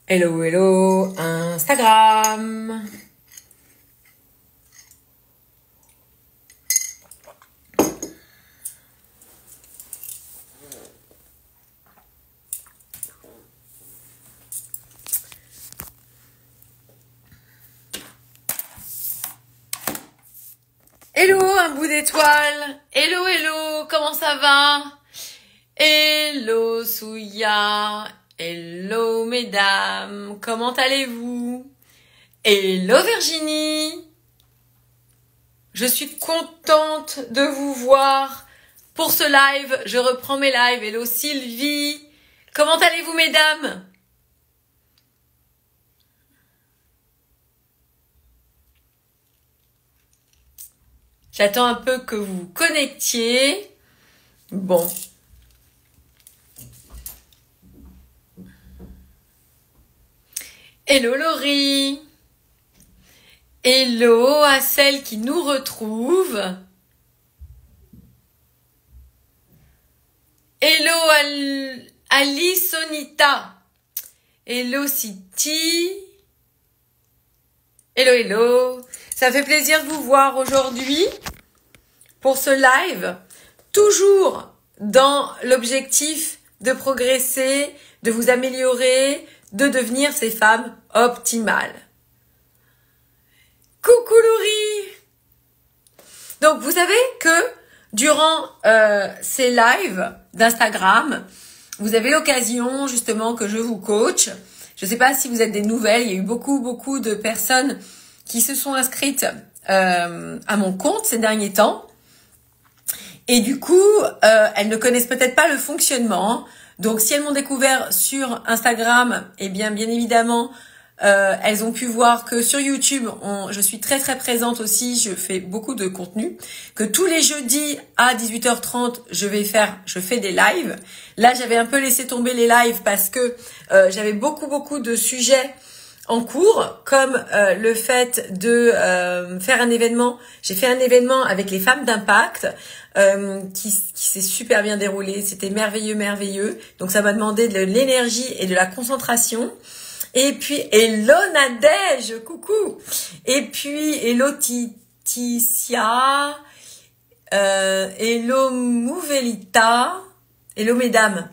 Hello, hello, Instagram. Hello, un bout d'étoile. Hello, hello, comment ça va? Hello, Souya. Hello, mesdames. Comment allez-vous? Hello, Virginie. Je suis contente de vous voir pour ce live. Je reprends mes lives. Hello, Sylvie. Comment allez-vous, mesdames? J'attends un peu que vous vous connectiez. Bon. Hello Laurie. Hello à celles qui nous retrouvent. Hello Alisonita. Hello City. Hello, hello. Ça fait plaisir de vous voir aujourd'hui pour ce live. Toujours dans l'objectif de progresser, de vous améliorer, de devenir ces femmes optimales. Coucou Laurie. Donc vous savez que durant ces lives d'Instagram, vous avez l'occasion justement que je vous coach. Je ne sais pas si vous êtes des nouvelles, il y a eu beaucoup de personnes qui se sont inscrites à mon compte ces derniers temps. Et du coup, elles ne connaissent peut-être pas le fonctionnement. Donc, si elles m'ont découvert sur Instagram, eh bien évidemment, elles ont pu voir que sur YouTube, je suis très présente aussi. Je fais beaucoup de contenu. Que tous les jeudis à 18h30, je fais des lives. Là, j'avais un peu laissé tomber les lives parce que j'avais beaucoup de sujets en cours, comme le fait de faire un événement. J'ai fait un événement avec les femmes d'impact qui s'est super bien déroulé. C'était merveilleux. Donc ça m'a demandé de l'énergie et de la concentration. Et puis hello Nadège, coucou. Et puis hello Titia, hello Mouvelita, hello mesdames.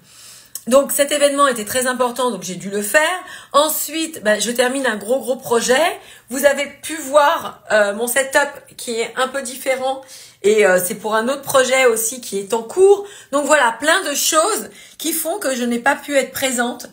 Donc cet événement était très important, donc j'ai dû le faire. Ensuite, je termine un gros projet. Vous avez pu voir mon setup qui est un peu différent et c'est pour un autre projet aussi qui est en cours. Donc voilà, plein de choses qui font que je n'ai pas pu être présente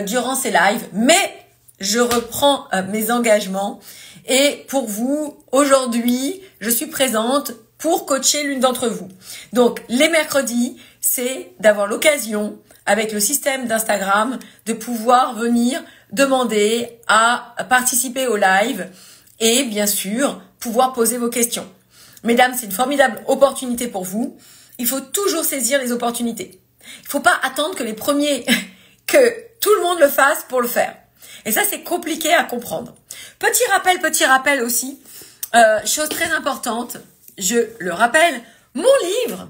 durant ces lives. Mais je reprends mes engagements et pour vous, aujourd'hui, je suis présente pour coacher l'une d'entre vous. Donc les mercredis, c'est d'avoir l'occasion avec le système d'Instagram, de pouvoir venir demander à participer au live et bien sûr, pouvoir poser vos questions. Mesdames, c'est une formidable opportunité pour vous. Il faut toujours saisir les opportunités. Il ne faut pas attendre que les premiers, que tout le monde le fasse pour le faire. Et ça, c'est compliqué à comprendre. Petit rappel aussi, chose très importante, je le rappelle, mon livre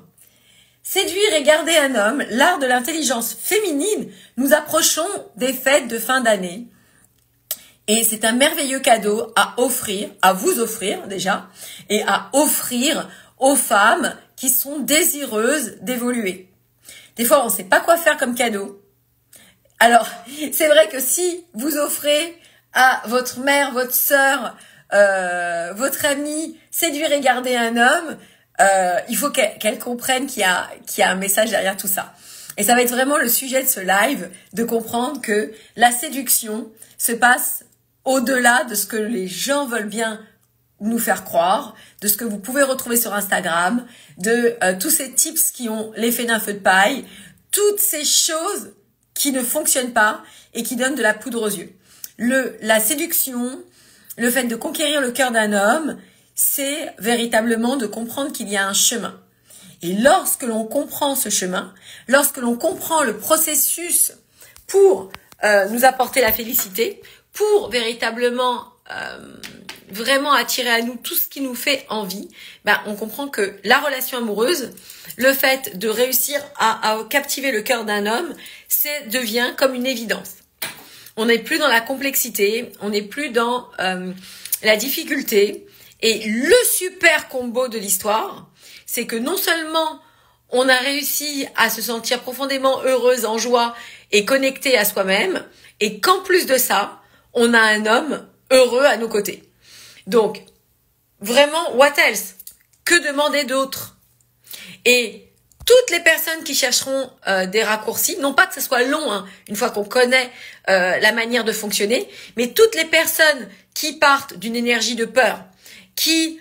Séduire et garder un homme, l'art de l'intelligence féminine. Nous approchons des fêtes de fin d'année. Et c'est un merveilleux cadeau à offrir, à vous offrir déjà, et à offrir aux femmes qui sont désireuses d'évoluer. Des fois, on ne sait pas quoi faire comme cadeau. Alors, c'est vrai que si vous offrez à votre mère, votre sœur, votre amie, séduire et garder un homme, il faut qu'elle comprenne qu'il y a un message derrière tout ça. Et ça va être vraiment le sujet de ce live, de comprendre que la séduction se passe au-delà de ce que les gens veulent bien nous faire croire, de ce que vous pouvez retrouver sur Instagram, de tous ces tips qui ont l'effet d'un feu de paille, toutes ces choses qui ne fonctionnent pas et qui donnent de la poudre aux yeux. La séduction, le fait de conquérir le cœur d'un homme, c'est véritablement de comprendre qu'il y a un chemin. Et lorsque l'on comprend ce chemin, lorsque l'on comprend le processus pour nous apporter la félicité, pour véritablement vraiment attirer à nous tout ce qui nous fait envie, on comprend que la relation amoureuse, le fait de réussir à captiver le cœur d'un homme, devient comme une évidence. On n'est plus dans la complexité, on n'est plus dans la difficulté. Et le super combo de l'histoire, c'est que non seulement on a réussi à se sentir profondément heureuse, en joie et connectée à soi-même, et qu'en plus de ça, on a un homme heureux à nos côtés. Donc, vraiment, what else? Que demander d'autre? Et toutes les personnes qui chercheront des raccourcis, non pas que ce soit long, hein, une fois qu'on connaît la manière de fonctionner, mais toutes les personnes qui partent d'une énergie de peur, qui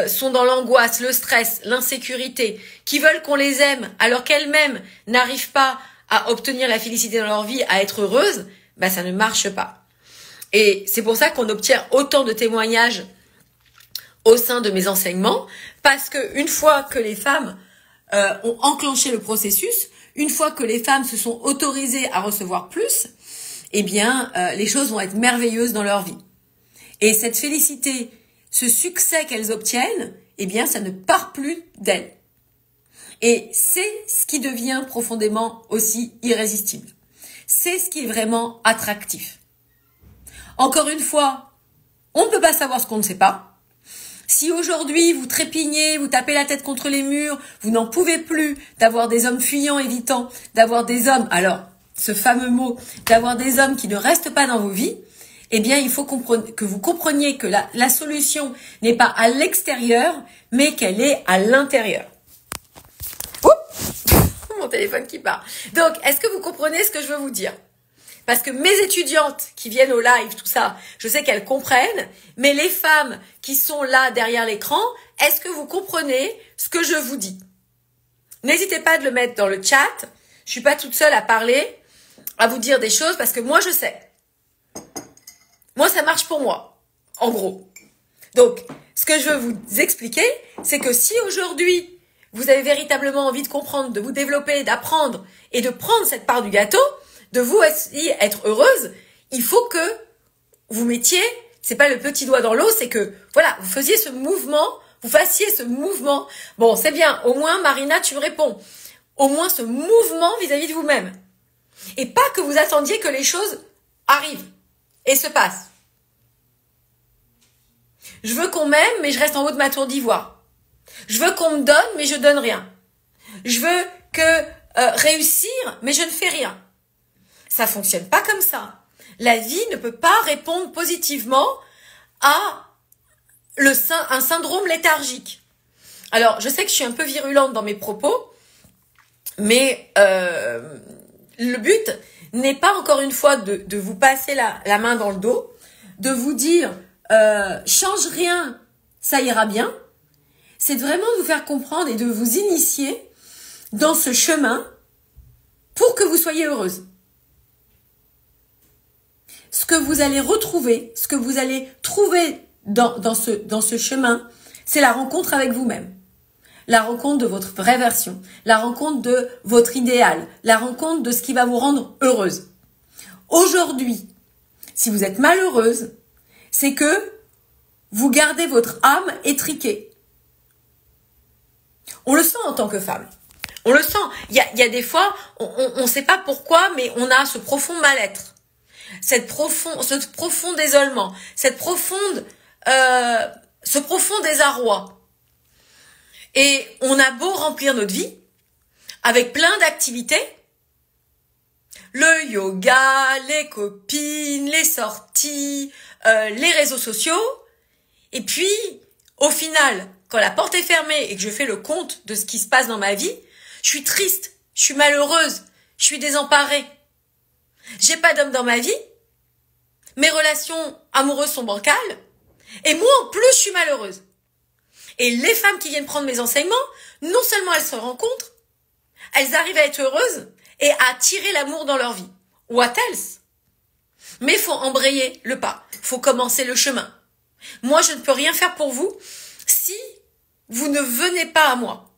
sont dans l'angoisse, le stress, l'insécurité, qui veulent qu'on les aime alors qu'elles-mêmes n'arrivent pas à obtenir la félicité dans leur vie, à être heureuses, bah ça ne marche pas. Et c'est pour ça qu'on obtient autant de témoignages au sein de mes enseignements, parce que une fois que les femmes ont enclenché le processus, une fois que les femmes se sont autorisées à recevoir plus, eh bien, les choses vont être merveilleuses dans leur vie. Et cette félicité, ce succès qu'elles obtiennent, eh bien, ça ne part plus d'elles. Et c'est ce qui devient profondément aussi irrésistible. C'est ce qui est vraiment attractif. Encore une fois, on ne peut pas savoir ce qu'on ne sait pas. Si aujourd'hui vous trépignez, vous tapez la tête contre les murs, vous n'en pouvez plus d'avoir des hommes fuyants, évitants, d'avoir des hommes, alors ce fameux mot, d'avoir des hommes qui ne restent pas dans vos vies, eh bien il faut que vous compreniez que la solution n'est pas à l'extérieur, mais qu'elle est à l'intérieur. Oups, mon téléphone qui part. Donc, est-ce que vous comprenez ce que je veux vous dire ? Parce que mes étudiantes qui viennent au live, tout ça, je sais qu'elles comprennent, mais les femmes qui sont là derrière l'écran, est-ce que vous comprenez ce que je vous dis? N'hésitez pas de le mettre dans le chat. Je suis pas toute seule à parler, à vous dire des choses, parce que moi je sais. Moi ça marche pour moi, en gros. Donc, ce que je veux vous expliquer, c'est que si aujourd'hui, vous avez véritablement envie de comprendre, de vous développer, d'apprendre et de prendre cette part du gâteau, de vous aussi être heureuse, il faut que vous mettiez, c'est pas le petit doigt dans l'eau, c'est que, voilà, vous fassiez ce mouvement. Bon, c'est bien, au moins, Marina, tu me réponds. Au moins ce mouvement vis-à-vis de vous-même. Et pas que vous attendiez que les choses arrivent et se passent. Je veux qu'on m'aime, mais je reste en haut de ma tour d'ivoire. Je veux qu'on me donne, mais je donne rien. Je veux réussir, mais je ne fais rien. Ça fonctionne pas comme ça. La vie ne peut pas répondre positivement à un syndrome léthargique. Alors, je sais que je suis un peu virulente dans mes propos, mais le but n'est pas encore une fois de vous passer la main dans le dos, de vous dire change rien, ça ira bien. C'est vraiment de vous faire comprendre et de vous initier dans ce chemin pour que vous soyez heureuse. Ce que vous allez retrouver, ce que vous allez trouver dans ce chemin, c'est la rencontre avec vous-même. La rencontre de votre vraie version, la rencontre de votre idéal, la rencontre de ce qui va vous rendre heureuse. Aujourd'hui, si vous êtes malheureuse, c'est que vous gardez votre âme étriquée. On le sent en tant que femme. On le sent. Il y a des fois, on ne sait pas pourquoi, mais on a ce profond mal-être. Ce profond désolement, ce profond désarroi. Et on a beau remplir notre vie avec plein d'activités, le yoga, les copines, les sorties, les réseaux sociaux, et puis au final, quand la porte est fermée et que je fais le compte de ce qui se passe dans ma vie, je suis triste, je suis malheureuse, je suis désemparée. J'ai pas d'homme dans ma vie, mes relations amoureuses sont bancales, et moi en plus je suis malheureuse. Et les femmes qui viennent prendre mes enseignements, non seulement elles se rencontrent, elles arrivent à être heureuses et à attirer l'amour dans leur vie. What else? Mais il faut embrayer le pas, il faut commencer le chemin. Moi je ne peux rien faire pour vous si vous ne venez pas à moi.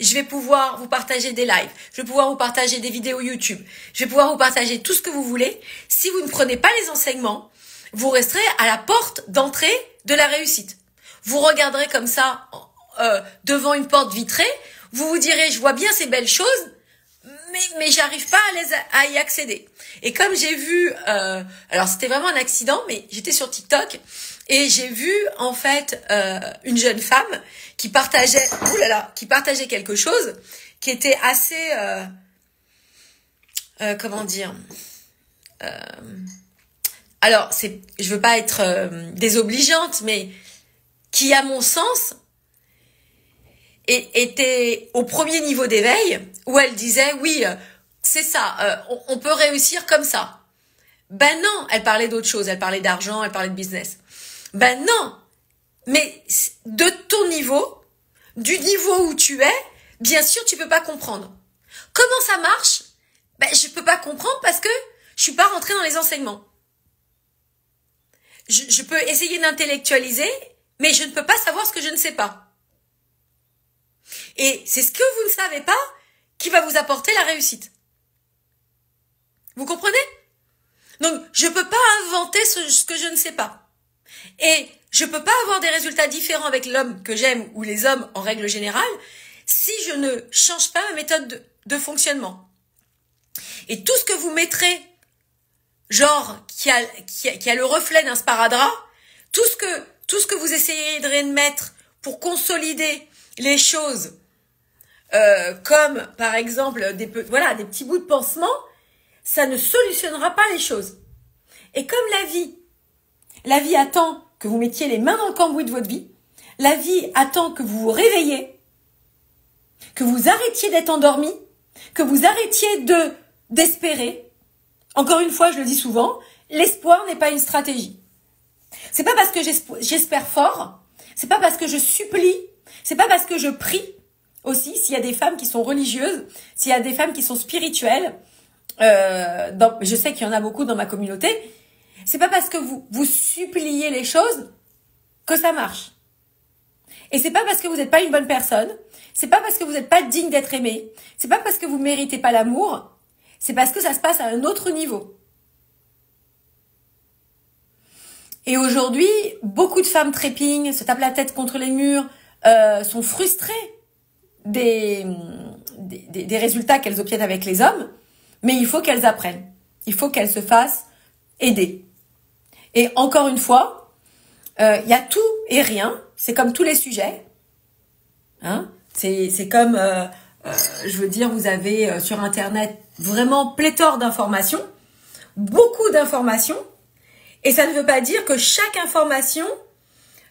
Je vais pouvoir vous partager des lives, je vais pouvoir vous partager des vidéos YouTube, je vais pouvoir vous partager tout ce que vous voulez. Si vous ne prenez pas les enseignements, vous resterez à la porte d'entrée de la réussite. Vous regarderez comme ça devant une porte vitrée, vous vous direz je vois bien ces belles choses, mais j'arrive pas à y accéder. Et comme j'ai vu, alors c'était vraiment un accident, mais j'étais sur TikTok et j'ai vu en fait une jeune femme qui partageait, qui partageait quelque chose qui était assez, comment dire, alors je veux pas être désobligeante, mais qui à mon sens était au premier niveau d'éveil où elle disait oui, c'est ça, on peut réussir comme ça. Ben non, elle parlait d'autre chose, elle parlait d'argent, elle parlait de business. Ben non, mais de ton niveau, du niveau où tu es, bien sûr tu peux pas comprendre. Comment ça marche? Ben je peux pas comprendre parce que je suis pas rentrée dans les enseignements. Je peux essayer d'intellectualiser, mais je ne peux pas savoir ce que je ne sais pas. Et c'est ce que vous ne savez pas qui va vous apporter la réussite. Vous comprenez? Donc, je ne peux pas inventer ce que je ne sais pas. Et je ne peux pas avoir des résultats différents avec l'homme que j'aime ou les hommes en règle générale si je ne change pas ma méthode de fonctionnement. Et tout ce que vous mettrez, genre qui a le reflet d'un sparadrap, tout ce que vous essayerez de mettre pour consolider les choses, comme par exemple des petits bouts de pansement, ça ne solutionnera pas les choses. Et comme la vie attend que vous mettiez les mains dans le cambouis de votre vie, la vie attend que vous vous réveilliez, que vous arrêtiez d'être endormi, que vous arrêtiez d'espérer. Encore une fois, je le dis souvent, l'espoir n'est pas une stratégie. C'est pas parce que j'espère fort, c'est pas parce que je supplie, c'est pas parce que je prie aussi, s'il y a des femmes qui sont religieuses, s'il y a des femmes qui sont spirituelles, je sais qu'il y en a beaucoup dans ma communauté, c'est pas parce que vous suppliez les choses que ça marche. Et c'est pas parce que vous n'êtes pas une bonne personne, c'est pas parce que vous n'êtes pas digne d'être aimé, c'est pas parce que vous méritez pas l'amour, c'est parce que ça se passe à un autre niveau. Et aujourd'hui, beaucoup de femmes trépignent, se tapent la tête contre les murs, sont frustrées des résultats qu'elles obtiennent avec les hommes, mais il faut qu'elles apprennent. Il faut qu'elles se fassent aider. Et encore une fois, il y a tout et rien. C'est comme tous les sujets. Hein, c'est comme, je veux dire, vous avez sur Internet vraiment pléthore d'informations, beaucoup d'informations, et ça ne veut pas dire que chaque information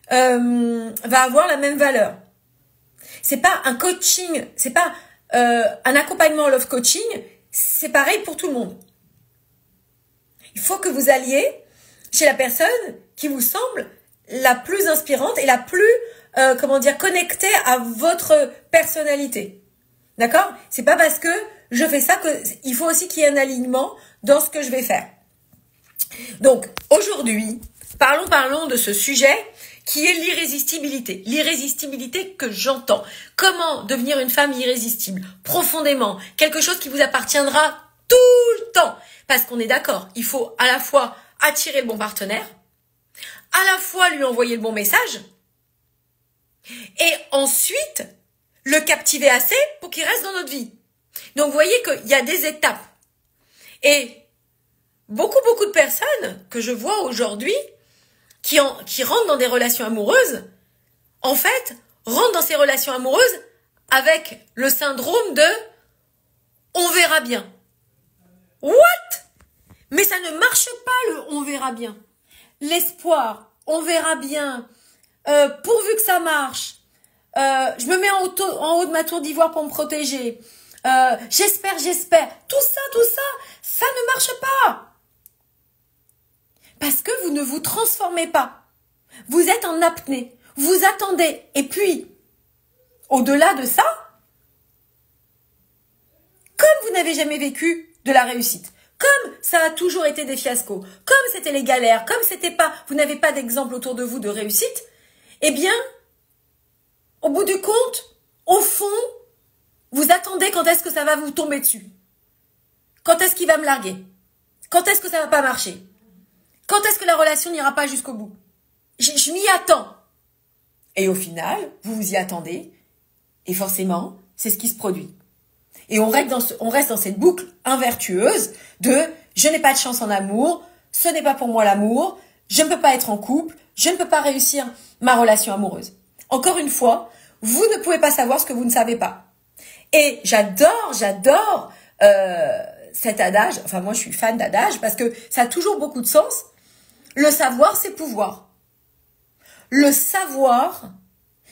va avoir la même valeur. C'est pas un coaching, c'est pas un accompagnement love coaching, c'est pareil pour tout le monde. Il faut que vous alliez chez la personne qui vous semble la plus inspirante et la plus, connectée à votre personnalité. D'accord? C'est pas parce que je fais ça que il faut aussi qu'il y ait un alignement dans ce que je vais faire. Donc, aujourd'hui, parlons de ce sujet qui est l'irrésistibilité. L'irrésistibilité que j'entends. Comment devenir une femme irrésistible, profondément, quelque chose qui vous appartiendra tout le temps. Parce qu'on est d'accord, il faut à la fois attirer le bon partenaire, à la fois lui envoyer le bon message, et ensuite le captiver assez pour qu'il reste dans notre vie. Donc vous voyez qu'il y a des étapes. Et beaucoup de personnes que je vois aujourd'hui qui rentrent dans des relations amoureuses, en fait, rentrent dans ces relations amoureuses avec le syndrome de « on verra bien ». What? Mais ça ne marche pas le « on verra bien ». L'espoir, on verra bien, pourvu que ça marche, je me mets en haut de ma tour d'ivoire pour me protéger, j'espère, tout ça ne marche pas. Parce que vous ne vous transformez pas. Vous êtes en apnée. Vous attendez. Et puis, au-delà de ça, comme vous n'avez jamais vécu de la réussite, comme ça a toujours été des fiascos, comme c'était les galères, comme vous n'avez pas d'exemple autour de vous de réussite, eh bien, au bout du compte, au fond, vous attendez quand est-ce que ça va vous tomber dessus. Quand est-ce qu'il va me larguer? Quand est-ce que ça va pas marcher? Quand est-ce que la relation n'ira pas jusqu'au bout? Je m'y attends. Et au final, vous vous y attendez. Et forcément, c'est ce qui se produit. Et on reste dans cette boucle invertueuse de je n'ai pas de chance en amour, ce n'est pas pour moi l'amour, je ne peux pas être en couple, je ne peux pas réussir ma relation amoureuse. Encore une fois, vous ne pouvez pas savoir ce que vous ne savez pas. Et j'adore cet adage, enfin moi je suis fan d'adage parce que ça a toujours beaucoup de sens. Le savoir, c'est pouvoir. Le savoir,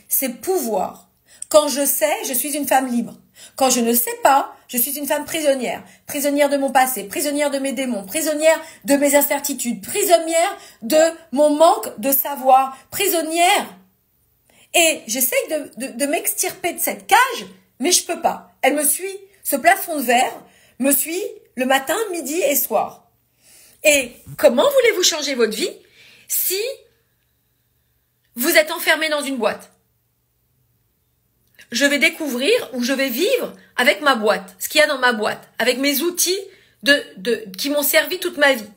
c'est pouvoir. Quand je sais, je suis une femme libre. Quand je ne sais pas, je suis une femme prisonnière. Prisonnière de mon passé, prisonnière de mes démons, prisonnière de mes incertitudes, prisonnière de mon manque de savoir, prisonnière. Et j'essaye de m'extirper de cette cage, mais je peux pas. Elle me suit, ce plafond de verre me suit le matin, midi et soir. Et comment voulez-vous changer votre vie si vous êtes enfermé dans une boîte? Je vais découvrir ou je vais vivre avec ma boîte, ce qu'il y a dans ma boîte, avec mes outils qui m'ont servi toute ma vie.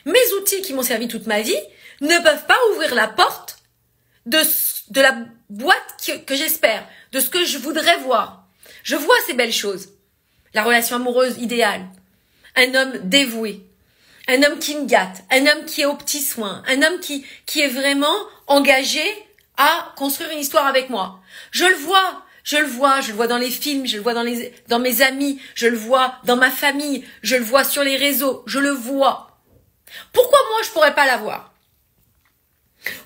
Mes outils qui m'ont servi toute ma vie ne peuvent pas ouvrir la porte de la boîte que j'espère, de ce que je voudrais voir. Je vois ces belles choses. La relation amoureuse idéale. Un homme dévoué. Un homme qui me gâte. Un homme qui est aux petits soins. Un homme qui est vraiment engagé à construire une histoire avec moi. Je le vois dans les films, je le vois dans mes amis, je le vois dans ma famille, je le vois sur les réseaux, je le vois. Pourquoi moi je pourrais pas l'avoir?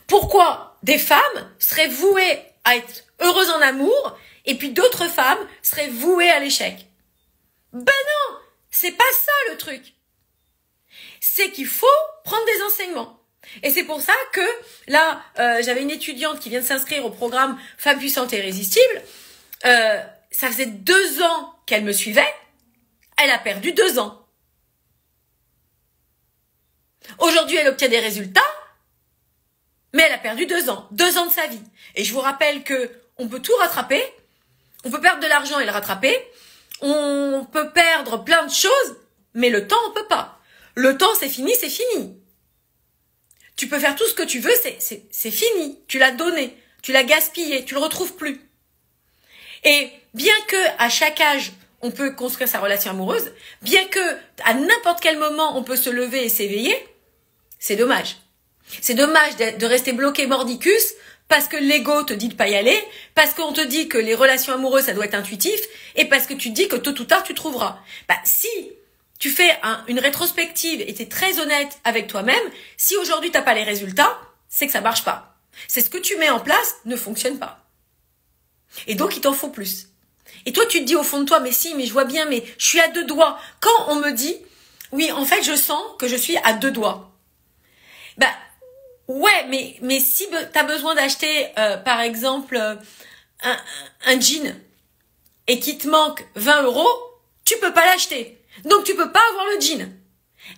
Pourquoi des femmes seraient vouées à être heureuses en amour et puis d'autres femmes seraient vouées à l'échec? Ben non, c'est pas ça le truc. C'est qu'il faut prendre des enseignements. Et c'est pour ça que là, j'avais une étudiante qui vient de s'inscrire au programme Femmes puissantes et irrésistibles. Ça faisait 2 ans qu'elle me suivait. Elle a perdu 2 ans. Aujourd'hui, elle obtient des résultats, mais elle a perdu 2 ans. 2 ans de sa vie. Et je vous rappelle que on peut tout rattraper. On peut perdre de l'argent et le rattraper. On peut perdre plein de choses, mais le temps, on peut pas. Le temps, c'est fini, c'est fini. Tu peux faire tout ce que tu veux, c'est fini. Tu l'as donné, tu l'as gaspillé, tu le retrouves plus. Et bien que à chaque âge, on peut construire sa relation amoureuse, bien que à n'importe quel moment, on peut se lever et s'éveiller, c'est dommage. C'est dommage de rester bloqué mordicus parce que l'ego te dit de pas y aller, parce qu'on te dit que les relations amoureuses, ça doit être intuitif, et parce que tu te dis que tôt ou tard, tu trouveras. Si tu fais une rétrospective et tu es très honnête avec toi-même, si aujourd'hui tu n'as pas les résultats, c'est que ça marche pas. C'est ce que tu mets en place ne fonctionne pas. Et donc, il t'en faut plus. Et toi, tu te dis au fond de toi, mais si, mais je vois bien, mais je suis à 2 doigts. Quand on me dit, oui, en fait, je sens que je suis à 2 doigts. Ouais, mais si tu as besoin d'acheter, par exemple, un jean et qu'il te manque 20 €, tu peux pas l'acheter. Donc, tu peux pas avoir le jean.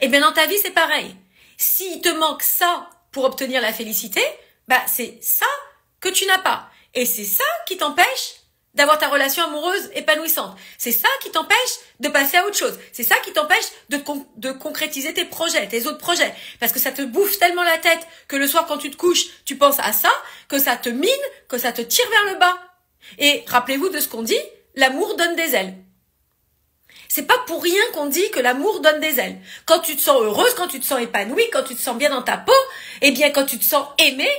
Et bien, dans ta vie, c'est pareil. S'il te manque ça pour obtenir la félicité, c'est ça que tu n'as pas. Et c'est ça qui t'empêche d'avoir ta relation amoureuse épanouissante. C'est ça qui t'empêche de passer à autre chose. C'est ça qui t'empêche de concrétiser tes projets, tes autres projets. Parce que ça te bouffe tellement la tête que le soir, quand tu te couches, tu penses à ça, que ça te mine, que ça te tire vers le bas. Et rappelez-vous de ce qu'on dit, l'amour donne des ailes. C'est pas pour rien qu'on dit que l'amour donne des ailes. Quand tu te sens heureuse, quand tu te sens épanouie, quand tu te sens bien dans ta peau, eh bien, quand tu te sens aimée,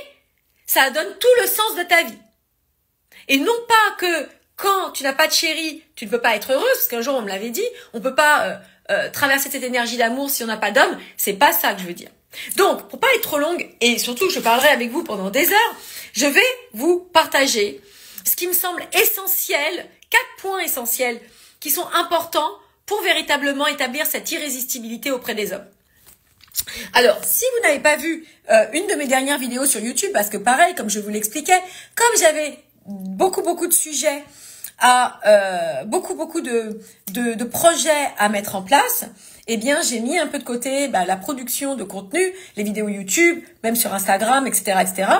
ça donne tout le sens de ta vie. Et non pas que quand tu n'as pas de chéri, tu ne peux pas être heureuse, parce qu'un jour on me l'avait dit, on peut pas traverser cette énergie d'amour si on n'a pas d'homme. C'est pas ça que je veux dire. Donc, pour pas être trop longue, et surtout que je parlerai avec vous pendant des heures, je vais vous partager ce qui me semble essentiel, 4 points essentiels qui sont importants pour véritablement établir cette irrésistibilité auprès des hommes. Alors, si vous n'avez pas vu une de mes dernières vidéos sur YouTube, parce que pareil, comme je vous l'expliquais, comme j'avais beaucoup de sujets beaucoup de projets à mettre en place, eh bien, j'ai mis un peu de côté la production de contenu, les vidéos YouTube, même sur Instagram, etc., etc.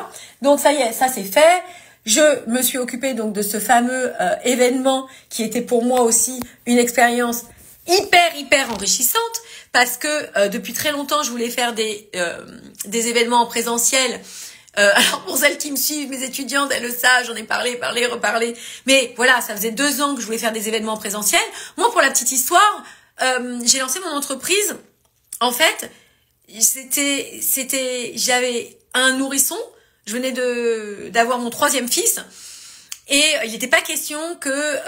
Donc, ça y est, ça c'est fait. Je me suis occupée donc de ce fameux événement qui était pour moi aussi une expérience hyper enrichissante parce que depuis très longtemps, je voulais faire des événements en présentiel Alors pour celles qui me suivent, mes étudiantes, elles le savent, j'en ai parlé, reparlé. Mais voilà, ça faisait 2 ans que je voulais faire des événements présentiels. Moi, pour la petite histoire, j'ai lancé mon entreprise. En fait, j'avais un nourrisson. Je venais d'avoir mon 3e fils. Et il n'était pas question que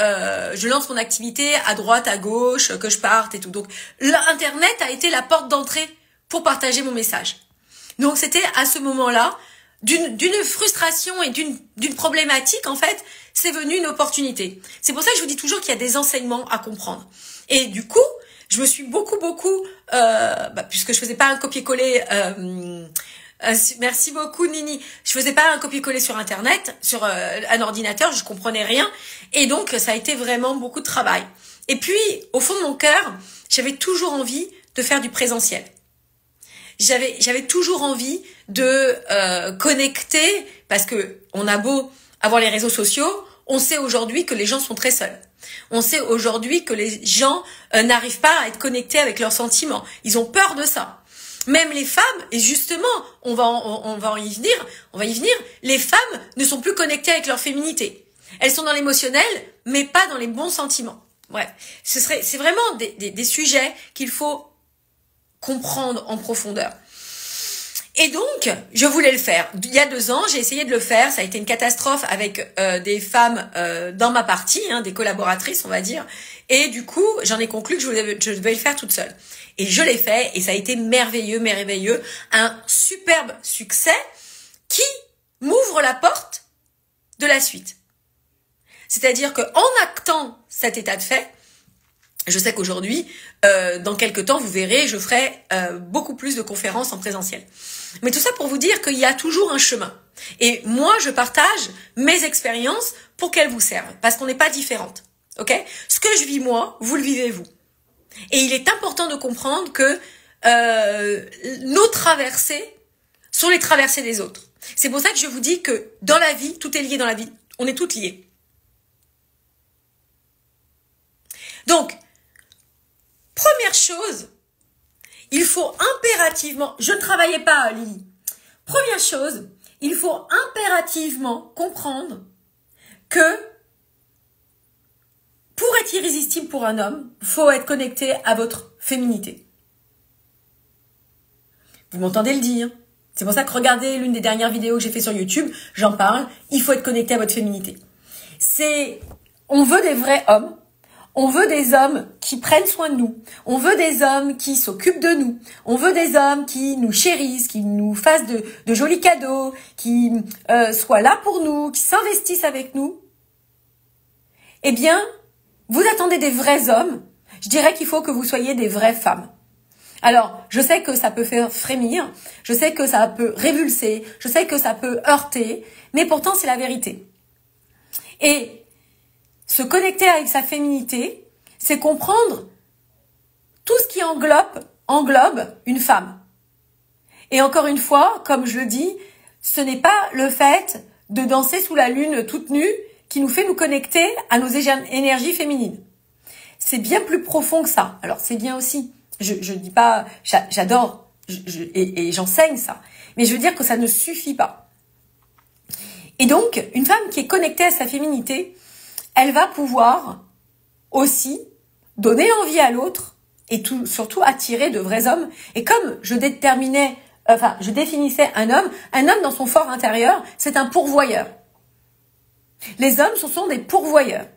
je lance mon activité à droite, à gauche, que je parte et tout. Donc, l'Internet a été la porte d'entrée pour partager mon message. Donc, c'était à ce moment-là, d'une frustration et d'une problématique, en fait, c'est venu une opportunité. C'est pour ça que je vous dis toujours qu'il y a des enseignements à comprendre. Et du coup, je me suis beaucoup, puisque je faisais pas un copier-coller... merci beaucoup Nini. Je faisais pas un copier-coller sur Internet, sur un ordinateur, je comprenais rien. Et donc, ça a été vraiment beaucoup de travail. Et puis, au fond de mon cœur, j'avais toujours envie de faire du présentiel. J'avais toujours envie de connecter, parce que on a beau avoir les réseaux sociaux, on sait aujourd'hui que les gens sont très seuls. On sait aujourd'hui que les gens n'arrivent pas à être connectés avec leurs sentiments. Ils ont peur de ça. Même les femmes, et justement, on va y venir, les femmes ne sont plus connectées avec leur féminité. Elles sont dans l'émotionnel, mais pas dans les bons sentiments. Ouais, c'est vraiment des sujets qu'il faut comprendre en profondeur. Et donc, je voulais le faire. Il y a 2 ans, j'ai essayé de le faire. Ça a été une catastrophe avec des femmes dans ma partie, des collaboratrices, on va dire. Et du coup, j'en ai conclu que je devais le faire toute seule. Et je l'ai fait et ça a été merveilleux. Un superbe succès qui m'ouvre la porte de la suite. C'est-à-dire qu'en actant cet état de fait, je sais qu'aujourd'hui, dans quelques temps, vous verrez, je ferai beaucoup plus de conférences en présentiel. Mais tout ça pour vous dire qu'il y a toujours un chemin. Et moi, je partage mes expériences pour qu'elles vous servent, parce qu'on n'est pas différentes. Ok ? Ce que je vis moi, vous le vivez vous. Et il est important de comprendre que nos traversées sont les traversées des autres. C'est pour ça que je vous dis que dans la vie, tout est lié dans la vie. On est toutes liées. Donc, première chose, il faut impérativement... Je ne travaillais pas, Lily. Première chose, il faut impérativement comprendre que pour être irrésistible pour un homme, il faut être connecté à votre féminité. Vous m'entendez le dire. C'est pour ça que regardez l'une des dernières vidéos que j'ai fait sur YouTube, j'en parle. Il faut être connecté à votre féminité. On veut des vrais hommes. On veut des hommes qui prennent soin de nous. On veut des hommes qui s'occupent de nous. On veut des hommes qui nous chérissent, qui nous fassent de jolis cadeaux, qui soient là pour nous, qui s'investissent avec nous. Eh bien, vous attendez des vrais hommes. Je dirais qu'il faut que vous soyez des vraies femmes. Alors, je sais que ça peut faire frémir, je sais que ça peut révulser, je sais que ça peut heurter, mais pourtant c'est la vérité. Et se connecter avec sa féminité, c'est comprendre tout ce qui englobe une femme. Et encore une fois, comme je le dis, ce n'est pas le fait de danser sous la lune toute nue qui nous fait nous connecter à nos énergies féminines. C'est bien plus profond que ça. Alors c'est bien aussi. Je dis pas, j'adore et j'enseigne ça. Mais je veux dire que ça ne suffit pas. Et donc, une femme qui est connectée à sa féminité, elle va pouvoir aussi donner envie à l'autre et surtout attirer de vrais hommes. Et comme je définissais un homme dans son fort intérieur, c'est un pourvoyeur. Les hommes, ce sont des pourvoyeurs.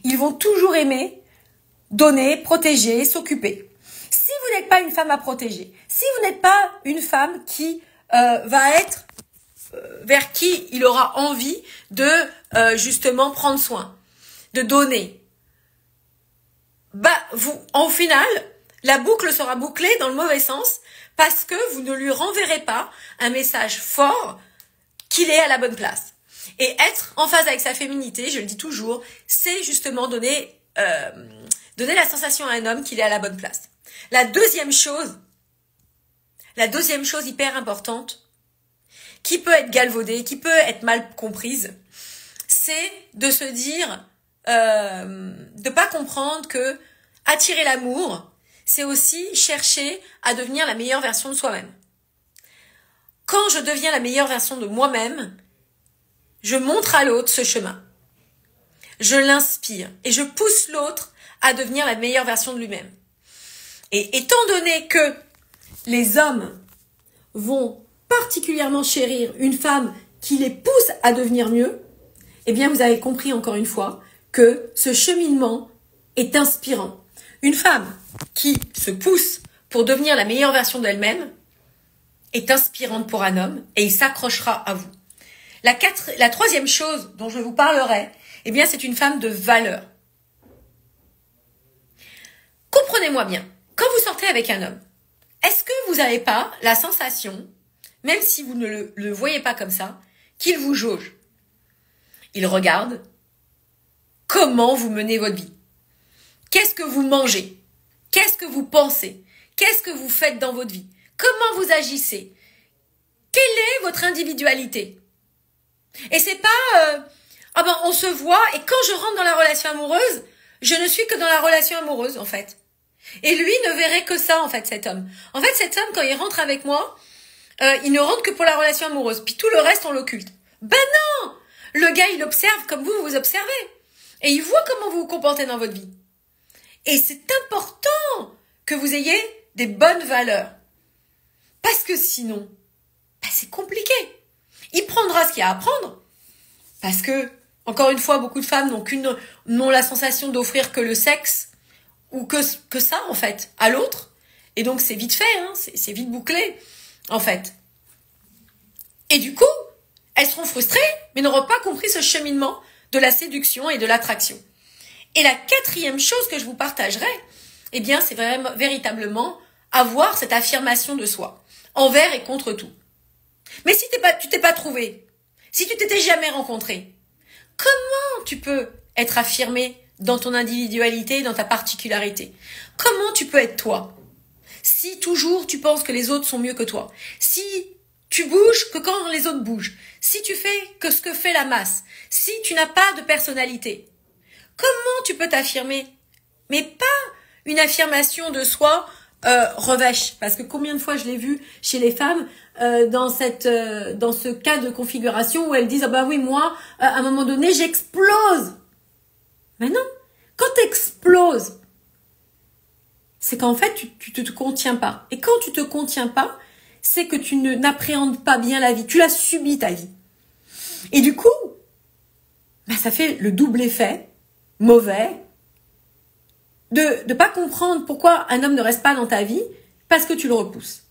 Ils vont toujours aimer donner, protéger, s'occuper. Si vous n'êtes pas une femme à protéger, si vous n'êtes pas une femme qui va être vers qui il aura envie de justement prendre soin, de donner, en final, la boucle sera bouclée dans le mauvais sens parce que vous ne lui renverrez pas un message fort qu'il est à la bonne place. Et être en phase avec sa féminité, je le dis toujours, c'est justement donner la sensation à un homme qu'il est à la bonne place. La deuxième chose hyper importante, qui peut être galvaudée, qui peut être mal comprise, c'est de se dire, de pas comprendre que attirer l'amour, c'est aussi chercher à devenir la meilleure version de soi-même. quand je deviens la meilleure version de moi-même, je montre à l'autre ce chemin. Je l'inspire et je pousse l'autre à devenir la meilleure version de lui-même. Et étant donné que les hommes vont particulièrement chérir une femme qui les pousse à devenir mieux, eh bien vous avez compris encore une fois que ce cheminement est inspirant. Une femme qui se pousse pour devenir la meilleure version d'elle-même est inspirante pour un homme et il s'accrochera à vous. La troisième chose dont je vous parlerai, eh bien c'est une femme de valeur. Comprenez-moi bien, quand vous sortez avec un homme, est-ce que vous n'avez pas la sensation, même si vous ne le voyez pas comme ça, qu'il vous jauge? Il regarde comment vous menez votre vie. Qu'est-ce que vous mangez? Qu'est-ce que vous pensez? Qu'est-ce que vous faites dans votre vie? Comment vous agissez? Quelle est votre individualité? Et c'est pas on se voit et quand je rentre dans la relation amoureuse, je ne suis que dans la relation amoureuse en fait. Et lui ne verrait que ça en fait, cet homme. En fait, cet homme quand il rentre avec moi, il ne rentre que pour la relation amoureuse. Puis tout le reste on l'occulte. Ben non! Le gars il observe comme vous vous observez. Et il voit comment vous vous comportez dans votre vie. Et c'est important que vous ayez des bonnes valeurs. Parce que sinon, c'est compliqué. Il prendra ce qu'il y a à prendre. Parce que, encore une fois, beaucoup de femmes n'ont la sensation d'offrir que le sexe ou que ça, en fait, à l'autre. Et donc, c'est vite fait, hein, c'est vite bouclé, en fait. Et du coup, elles seront frustrées, mais n'auront pas compris ce cheminement de la séduction et de l'attraction. Et la quatrième chose que je vous partagerai, eh bien, c'est vraiment, véritablement avoir cette affirmation de soi, envers et contre tout. Mais si tu t'es pas trouvé, si tu t'étais jamais rencontré, comment tu peux être affirmé dans ton individualité, dans ta particularité? Comment tu peux être toi? Si toujours tu penses que les autres sont mieux que toi, si tu bouges que quand les autres bougent, si tu fais que ce que fait la masse, si tu n'as pas de personnalité, comment tu peux t'affirmer? Mais pas une affirmation de soi revêche, parce que combien de fois je l'ai vu chez les femmes dans ce cas de configuration où elles disent ah bah oui moi à un moment donné j'explose. Mais non, quand t'exploses, c'est qu'en fait tu te contiens pas. Et quand tu te contiens pas, c'est que tu n'appréhendes pas bien la vie. Tu l'as subi ta vie. Et du coup, ça fait le double effet mauvais de pas comprendre pourquoi un homme ne reste pas dans ta vie parce que tu le repousses.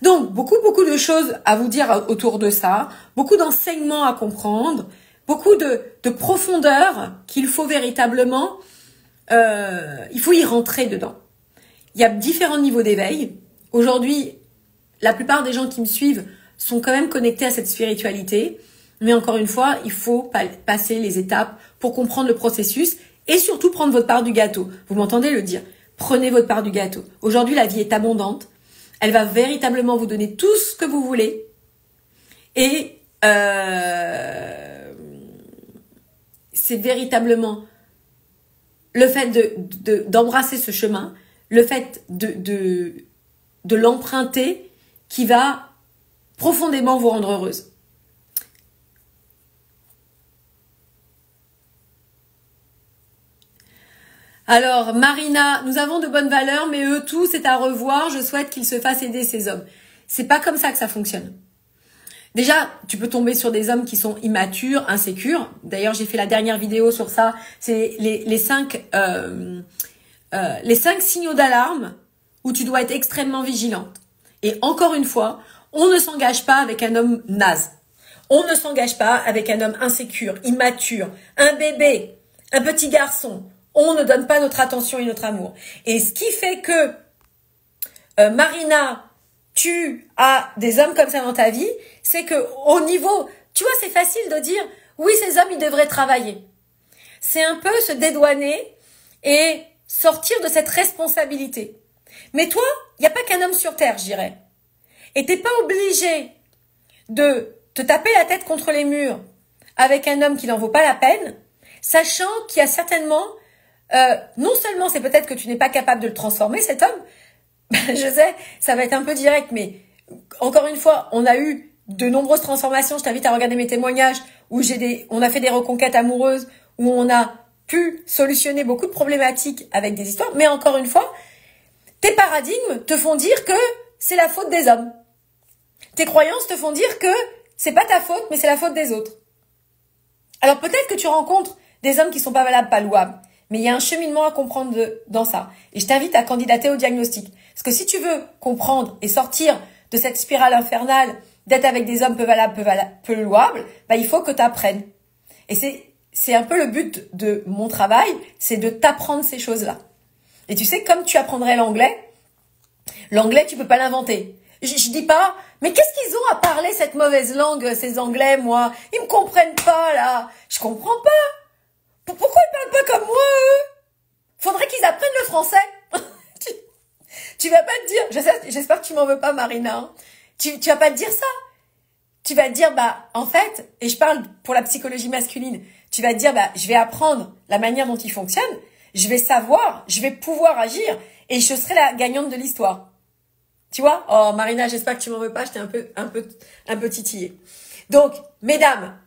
Donc, beaucoup de choses à vous dire autour de ça, beaucoup d'enseignements à comprendre, beaucoup de profondeur qu'il faut véritablement, il faut y rentrer dedans. Il y a différents niveaux d'éveil. Aujourd'hui, la plupart des gens qui me suivent sont quand même connectés à cette spiritualité. Mais encore une fois, il faut passer les étapes pour comprendre le processus et surtout prendre votre part du gâteau. Vous m'entendez le dire? Prenez votre part du gâteau. Aujourd'hui, la vie est abondante. Elle va véritablement vous donner tout ce que vous voulez. Et c'est véritablement le fait d'embrasser ce chemin, le fait de l'emprunter qui va profondément vous rendre heureuse. Alors, Marina, nous avons de bonnes valeurs, mais eux tous, c'est à revoir. Je souhaite qu'ils se fassent aider, ces hommes. C'est pas comme ça que ça fonctionne. Déjà, tu peux tomber sur des hommes qui sont immatures, insécures. D'ailleurs, j'ai fait la dernière vidéo sur ça. C'est les 5 signaux d'alarme où tu dois être extrêmement vigilante. Et encore une fois, on ne s'engage pas avec un homme naze. On ne s'engage pas avec un homme insécure, immature, un bébé, un petit garçon. On ne donne pas notre attention et notre amour. Et ce qui fait que, Marina, tu as des hommes comme ça dans ta vie, c'est que au niveau, tu vois, c'est facile de dire, oui, ces hommes, ils devraient travailler. C'est un peu se dédouaner et sortir de cette responsabilité. Mais toi, il n'y a pas qu'un homme sur terre, je dirais. Et t'es pas obligé de te taper la tête contre les murs avec un homme qui n'en vaut pas la peine, sachant qu'il y a certainement non seulement c'est peut-être que tu n'es pas capable de le transformer, cet homme, je sais, ça va être un peu direct, mais Encore une fois, on a eu de nombreuses transformations. Je t'invite à regarder mes témoignages où on a fait des reconquêtes amoureuses, où on a pu solutionner beaucoup de problématiques avec des histoires. Mais encore une fois, tes paradigmes te font dire que c'est la faute des hommes. Tes croyances te font dire que c'est pas ta faute, mais c'est la faute des autres. Alors peut-être que tu rencontres des hommes qui sont pas valables, pas louables, mais il y a un cheminement à comprendre dans ça. Et je t'invite à candidater au diagnostic. Parce que si tu veux comprendre et sortir de cette spirale infernale d'être avec des hommes peu valables, peu louables, bah, il faut que tu apprennes. Et c'est un peu le but de mon travail, c'est de t'apprendre ces choses-là. Et tu sais, comme tu apprendrais l'anglais, tu peux pas l'inventer. Je dis pas, mais qu'est-ce qu'ils ont à parler cette mauvaise langue, ces Anglais, moi? Ils me comprennent pas, là. Je comprends pas. Pourquoi ils parlent pas comme moi, eux? Faudrait qu'ils apprennent le français. Tu vas pas te dire, j'espère que tu m'en veux pas, Marina. Hein. Tu vas pas te dire ça. Tu vas te dire, bah, en fait, et je parle pour la psychologie masculine, tu vas te dire, bah, je vais apprendre la manière dont ils fonctionnent, je vais savoir, je vais pouvoir agir, et je serai la gagnante de l'histoire. Tu vois? Oh, Marina, j'espère que tu m'en veux pas, je t'ai un peu titillée. Donc, mesdames,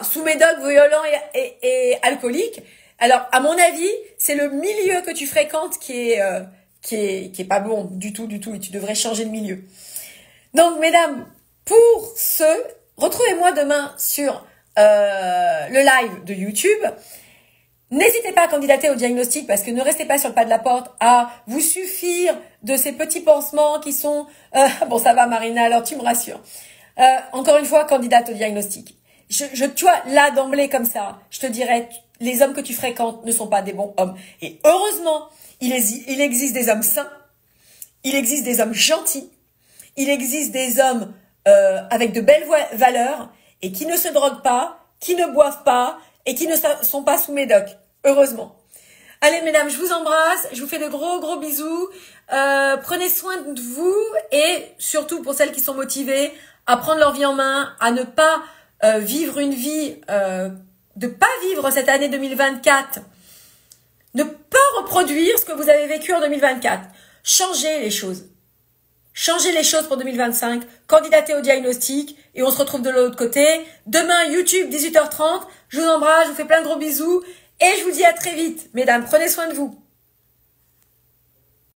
sous médoc, violent et alcoolique, alors, à mon avis, c'est le milieu que tu fréquentes qui est pas bon du tout, et tu devrais changer de milieu. Donc, mesdames, pour ce, retrouvez-moi demain sur le live de YouTube. N'hésitez pas à candidater au diagnostic parce que ne restez pas sur le pas de la porte à vous suffire de ces petits pansements qui sont... bon, ça va, Marina, alors tu me rassures. Encore une fois, candidate au diagnostic. Tu vois, là, d'emblée, comme ça, je te dirais, les hommes que tu fréquentes ne sont pas des bons hommes. Et heureusement, il existe des hommes sains, il existe des hommes gentils, il existe des hommes avec de belles valeurs et qui ne se droguent pas, qui ne boivent pas et qui ne sont pas sous médoc. Heureusement. Allez, mesdames, je vous embrasse, je vous fais de gros bisous. Prenez soin de vous et surtout pour celles qui sont motivées à prendre leur vie en main, à ne pas vivre une vie, de pas vivre cette année 2024, ne pas reproduire ce que vous avez vécu en 2024. Changez les choses. Changez les choses pour 2025, candidatez au diagnostic et on se retrouve de l'autre côté. Demain, YouTube, 18h30. Je vous embrasse, je vous fais plein de gros bisous et je vous dis à très vite. Mesdames, prenez soin de vous.